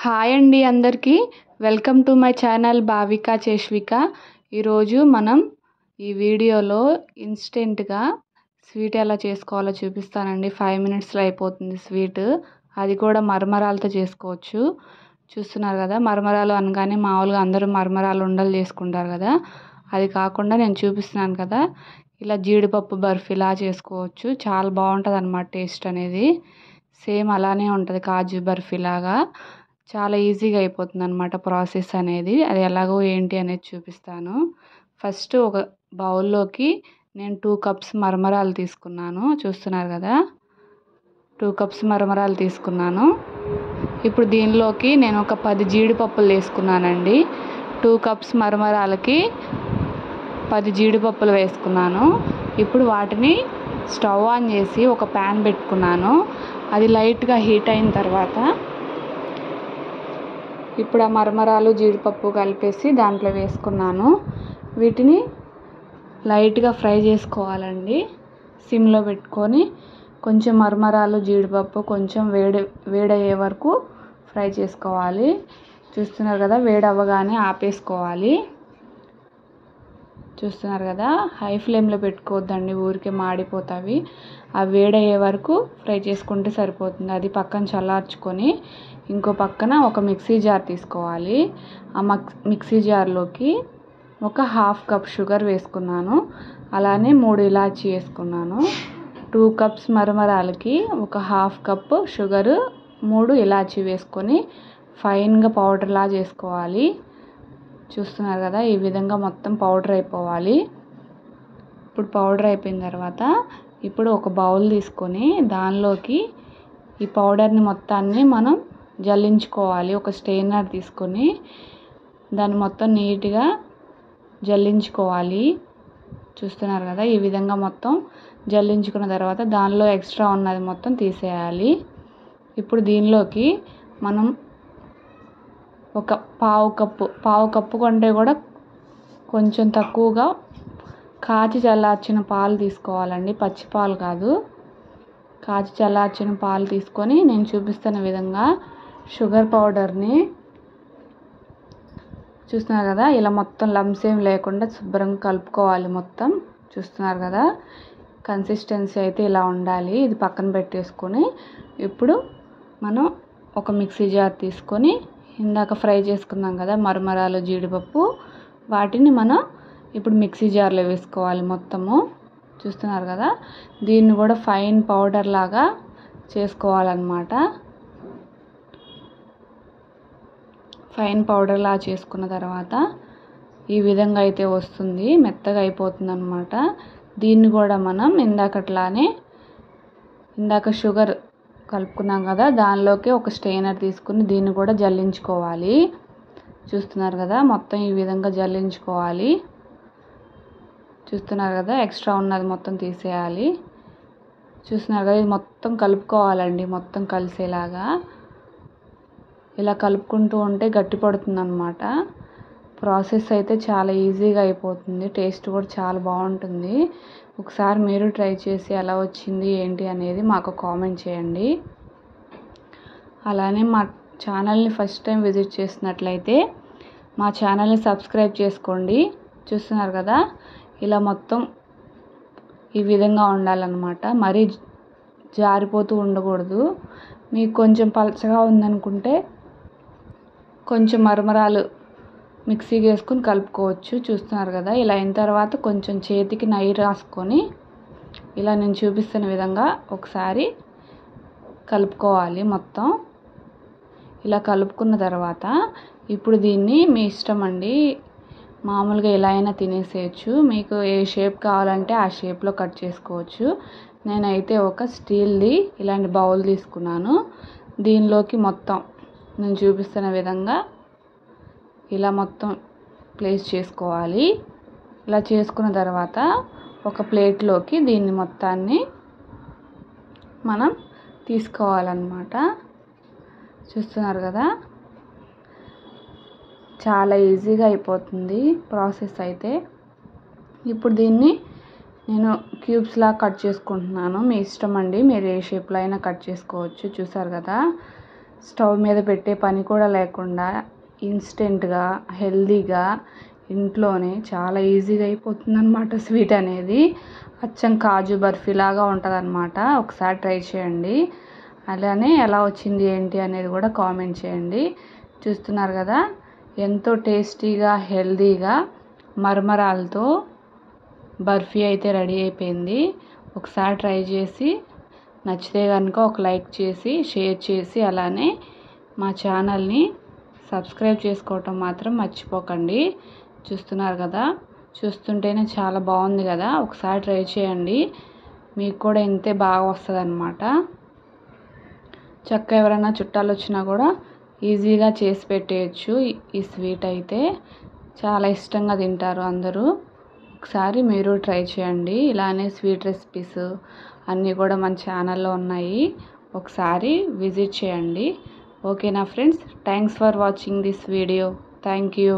Hi అండి అందరికీ welcome to my channel Bhavika Cheshvika. ఈరోజు మనం ఈ వీడియోలో ఇన్స్టెంట్గా స్వీట్ ఎలా చేసుకోవాలో చూపిస్తానండి. 5 మినిట్స్లో అయిపోతుంది స్వీట్. అది కూడా మరమరాలతో చేసుకోవచ్చు. చూస్తున్నారు కదా, మరమరాలు అనగానే మామూలుగా అందరూ మరమరాలు ఉండలు చేసుకుంటారు కదా, అది కాకుండా నేను చూపిస్తున్నాను కదా, ఇలా జీడిపప్పు బర్ఫీలా చేసుకోవచ్చు. చాలా బాగుంటుంది అన్నమాట టేస్ట్ అనేది. సేమ్ అలానే ఉంటుంది కాజు బర్ఫీలాగా. చాలా ఈజీగా అయిపోతుంది అన్నమాట ప్రాసెస్ అనేది. అది ఎలాగో ఏంటి అనేది చూపిస్తాను. ఫస్ట్ ఒక బౌల్లోకి నేను 2 కప్స్ మరమరాలు తీసుకున్నాను. చూస్తున్నారు కదా, 2 కప్స్ మరమరాలు తీసుకున్నాను. ఇప్పుడు దీనిలోకి నేను ఒక 10 జీడిపప్పులు వేసుకున్నానండి. 2 కప్స్ మరమరాలకి 10 జీడిపప్పులు వేసుకున్నాను. ఇప్పుడు వాటిని స్టవ్ ఆన్ చేసి ఒక ప్యాన్ పెట్టుకున్నాను. అది లైట్గా హీట్ అయిన తర్వాత ఇప్పుడు ఆ మరమరాలు జీడిపప్పు కలిపేసి దాంట్లో వేసుకున్నాను. వీటిని లైట్గా ఫ్రై చేసుకోవాలండి. సిమ్లో పెట్టుకొని కొంచెం మరమరాలు జీడిపప్పు కొంచెం వేడయ్యే వరకు ఫ్రై చేసుకోవాలి. చూస్తున్నారు కదా, వేడి అవ్వగానే ఆపేసుకోవాలి. చూస్తున్నారు కదా, హై ఫ్లేమ్లో పెట్టుకోవద్దండి, ఊరికే మాడిపోతాయి. అవి వేడయ్యే వరకు ఫ్రై చేసుకుంటే సరిపోతుంది. అది పక్కన చల్లార్చుకొని ఇంకో పక్కన ఒక మిక్సీ జార్ తీసుకోవాలి. ఆ మిక్సీ జార్లోకి ఒక 1/2 కప్ షుగర్ వేసుకున్నాను. అలానే 3 ఇలాచీ వేసుకున్నాను. 2 కప్స్ మరమరాలకి ఒక 1/2 కప్ షుగరు 3 ఇలాచీ వేసుకొని ఫైన్గా పౌడర్లా చేసుకోవాలి. చూస్తున్నారు కదా, ఈ విధంగా మొత్తం పౌడర్ అయిపోవాలి. ఇప్పుడు పౌడర్ అయిపోయిన తర్వాత ఇప్పుడు ఒక బౌల్ తీసుకొని దానిలోకి ఈ పౌడర్ని మొత్తాన్ని మనం జల్లించుకోవాలి. ఒక స్ట్రెయినర్ తీసుకొని దాన్ని మొత్తం నీట్గా జల్లించుకోవాలి. చూస్తున్నారు కదా, ఈ విధంగా మొత్తం జల్లించుకున్న తర్వాత దానిలో ఎక్స్ట్రా ఉన్నది మొత్తం తీసేయాలి. ఇప్పుడు దీనిలోకి మనం ఒక పావు కప్పు కంటే కూడా కొంచెం తక్కువగా కాచి చల్లార్చిన పాలు తీసుకోవాలండి. పచ్చి పాలు కాదు, కాచి చల్లార్చిన పాలు తీసుకొని నేను చూపిస్తున్న విధంగా షుగర్ పౌడర్ని చూస్తున్నారు కదా, ఇలా మొత్తం లంప్స్ ఏం లేకుండా శుభ్రంగా కలుపుకోవాలి మొత్తం. చూస్తున్నారు కదా, కన్సిస్టెన్సీ అయితే ఇలా ఉండాలి. ఇది పక్కన పెట్టేసుకొని ఇప్పుడు మనం ఒక మిక్సీ జార్ తీసుకొని ఇందాక ఫ్రై చేసుకున్నాం కదా మరమరాలు జీడిపప్పు, వాటిని మనం ఇప్పుడు మిక్సీ జార్లో వేసుకోవాలి మొత్తము. చూస్తున్నారు కదా, దీన్ని కూడా ఫైన్ పౌడర్ లాగా చేసుకోవాలన్నమాట. ఫైన్ పౌడర్లా చేసుకున్న తర్వాత ఈ విధంగా అయితే వస్తుంది, మెత్తగా అయిపోతుంది అన్నమాట. దీన్ని కూడా మనం ఇందాక షుగర్ కలుపుకున్నాం కదా, దానిలోకి ఒక స్ట్రెయినర్ తీసుకుని దీన్ని కూడా జల్లించుకోవాలి. చూస్తున్నారు కదా, మొత్తం ఈ విధంగా జల్లించుకోవాలి. చూస్తున్నారు కదా, ఎక్స్ట్రా ఉన్నది మొత్తం తీసేయాలి. చూస్తున్నారు కదా, ఇది మొత్తం కలుపుకోవాలండి, మొత్తం కలిసేలాగా. ఇలా కలుపుకుంటూ ఉంటే గట్టి పడుతుంది అన్నమాట. ప్రాసెస్ అయితే చాలా ఈజీగా అయిపోతుంది. టేస్ట్ కూడా చాలా బాగుంటుంది. ఒకసారి మీరు ట్రై చేసి ఎలా వచ్చింది ఏంటి అనేది మాకు కామెంట్ చేయండి. అలానే మా ఛానల్ని ఫస్ట్ టైం విజిట్ చేసినట్లయితే మా ఛానల్ని సబ్స్క్రైబ్ చేసుకోండి. చూస్తున్నారు కదా, ఇలా మొత్తం ఈ విధంగా ఉండాలన్నమాట. మరీ జారిపోతూ ఉండకూడదు. మీకు కొంచెం పలచగా ఉందనుకుంటే కొంచెం మరమరాలు మిక్సీకి వేసుకొని కలుపుకోవచ్చు. చూస్తున్నారు కదా, ఇలా అయిన తర్వాత కొంచెం చేతికి నెయ్యి రాసుకొని ఇలా నేను చూపిస్తున్న విధంగా ఒకసారి కలుపుకోవాలి మొత్తం. ఇలా కలుపుకున్న తర్వాత ఇప్పుడు దీన్ని మీ ఇష్టం అండి, మామూలుగా ఎలా అయినా తినేసేయచ్చు. మీకు ఏ షేప్ కావాలంటే ఆ షేప్లో కట్ చేసుకోవచ్చు. నేనైతే ఒక స్టీల్ది ఇలాంటి బౌల్ తీసుకున్నాను. దీనిలోకి మొత్తం నేను చూపిస్తున్న విధంగా ఇలా మొత్తం ప్లేస్ చేసుకోవాలి. ఇలా చేసుకున్న తర్వాత ఒక ప్లేట్లోకి దీన్ని మొత్తాన్ని మనం తీసుకోవాలన్నమాట. చూస్తున్నారు కదా, చాలా ఈజీగా అయిపోతుంది ప్రాసెస్ అయితే. ఇప్పుడు దీన్ని నేను క్యూబ్స్లా కట్ చేసుకుంటున్నాను. మీ ఇష్టం అండి, మీరు ఏ షేప్లో అయినా కట్ చేసుకోవచ్చు. చూసారు కదా, స్టవ్ మీద పెట్టే పని కూడా లేకుండా ఇన్స్టెంట్గా హెల్దీగా ఇంట్లోనే చాలా ఈజీగా అయిపోతుంది అన్నమాట. స్వీట్ అనేది అచ్చం కాజు బర్ఫీ లాగా ఉంటుంది అన్నమాట. ఒకసారి ట్రై చేయండి. అలానే ఎలా వచ్చింది ఏంటి అనేది కూడా కామెంట్ చేయండి. చూస్తున్నారు కదా ఎంతో టేస్టీగా హెల్దీగా మరమరాలతో బర్ఫీ అయితే రెడీ అయిపోయింది. ఒకసారి ట్రై చేసి నచ్చితే కనుక ఒక లైక్ చేసి షేర్ చేసి అలానే మా ఛానల్ని సబ్స్క్రైబ్ చేసుకోవటం మాత్రం మర్చిపోకండి. చూస్తున్నారు కదా చూస్తుంటేనే చాలా బాగుంది కదా. ఒకసారి ట్రై చేయండి, మీకు కూడా ఇంతే బాగా వస్తుంది అన్నమాట. చక్కగా ఎవరైనా చుట్టాలు వచ్చినా కూడా ఈజీగా చేసి పెట్టేయచ్చు. ఈ స్వీట్ అయితే చాలా ఇష్టంగా తింటారు అందరూ. ఒకసారి మీరు ట్రై చేయండి. ఇలానే స్వీట్ రెసిపీస్ అన్నీ కూడా మన ఛానల్లో ఉన్నాయి, ఒకసారి విజిట్ చేయండి. ఓకేనా friends, thanks for watching this video. Thank you.